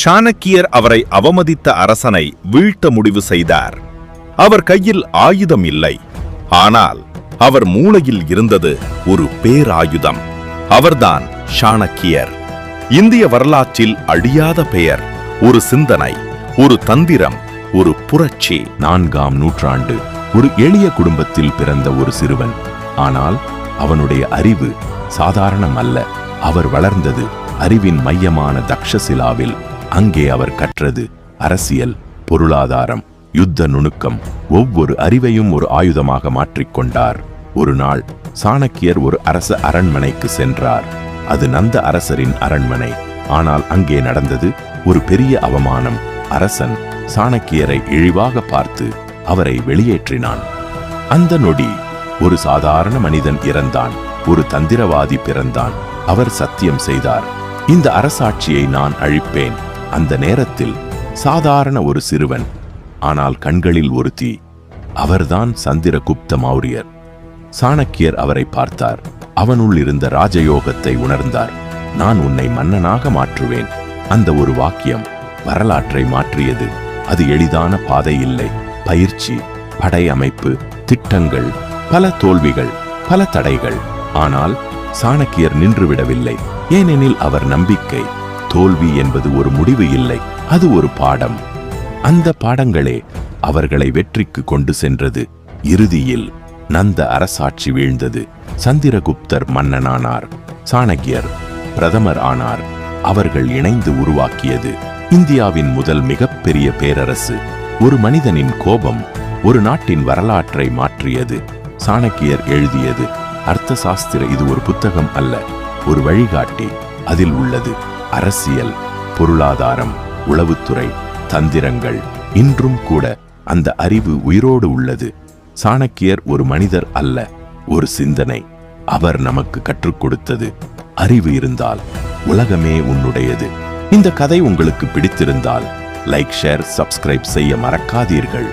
சாணக்கியர் அவரை அவமதித்த அரசனை வீழ்த்த முடிவு செய்தார். அவர் கையில் ஆயுதம் இல்லை, ஆனால் அவர் மூளையில் இருந்தது ஒரு பேராயுதம். அவர்தான் சாணக்கியர். இந்திய வரலாற்றில் அழியாத பெயர், ஒரு சிந்தனை, ஒரு தந்திரம், ஒரு புரட்சி. 4ஆம் நூற்றாண்டு ஒரு எளிய குடும்பத்தில் பிறந்த ஒரு சிறுவன். ஆனால் அவனுடைய அறிவு சாதாரணம் அல்ல. அவர் வளர்ந்தது அறிவின் மையமான தக்ஷசிலாவில். அங்கே அவர் கற்றது அரசியல், பொருளாதாரம், யுத்த நுணுக்கம். ஒவ்வொரு அறிவையும் ஒரு ஆயுதமாக மாற்றிக்கொண்டார். ஒரு நாள் சாணக்கியர் ஒரு அரச அரண்மனைக்கு சென்றார். அது நந்த அரசரின் அரண்மனை. ஆனால் அங்கே நடந்தது ஒரு பெரிய அவமானம். அரசன் சாணக்கியரை இழிவாக பார்த்து அவரை வெளியேற்றினான். அந்த நொடி ஒரு சாதாரண மனிதன் இறந்தான். ஒரு தந்திரவாதி பிறந்தான். அவர் சத்தியம் செய்தார், இந்த அரசாட்சியை நான் அழிப்பேன். அந்த நேரத்தில் சாதாரண ஒரு சிறுவன், ஆனால் கண்களில் ஒரு தீ. அவர்தான் சந்திரகுப்த மௌரியர். சாணக்கியர் அவரை பார்த்தார். அவனுள் இருந்த ராஜயோகத்தை உணர்ந்தார். நான் உன்னை மன்னனாக மாற்றுவேன். அந்த ஒரு வாக்கியம் வரலாற்றை மாற்றியது. அது எளிதான பாதை இல்லை. பயிற்சி, படை அமைப்பு, திட்டங்கள், பல தோல்விகள், பல தடைகள். ஆனால் சாணக்கியர் நின்றுவிடவில்லை. ஏனெனில் அவர் நம்பிக்கை. தோல்வி என்பது ஒரு முடிவு இல்லை, அது ஒரு பாடம். அந்த பாடங்களே அவர்களை வெற்றிக்கு கொண்டு சென்றது. இறுதியில் நந்த அரசாட்சி வீழ்ந்தது. சந்திரகுப்தர் மன்னனானார். சாணக்கியர் பிரதமர் ஆனார். அவர்கள் இணைந்து உருவாக்கியது இந்தியாவின் முதல் மிகப்பெரிய பேரரசு. ஒரு மனிதனின் கோபம் ஒரு நாட்டின் வரலாற்றை மாற்றியது. சாணக்கியர் எழுதியது அர்த்த சாஸ்திர. இது ஒரு புத்தகம் அல்ல, ஒரு வழிகாட்டி. அதில் உள்ளது அரசியல், பொருளாதாரம், உளவுத்துறை, தந்திரங்கள். இன்றும் கூட அந்த அறிவு உயிரோடு உள்ளது. சாணக்கியர் ஒரு மனிதர் அல்ல, ஒரு சிந்தனை. அவர் நமக்கு கற்றுக் கொடுத்தது, அறிவு இருந்தால் உலகமே உன்னுடையது. இந்த கதை உங்களுக்கு பிடித்திருந்தால் லைக், ஷேர், சப்ஸ்கிரைப் செய்ய மறக்காதீர்கள்.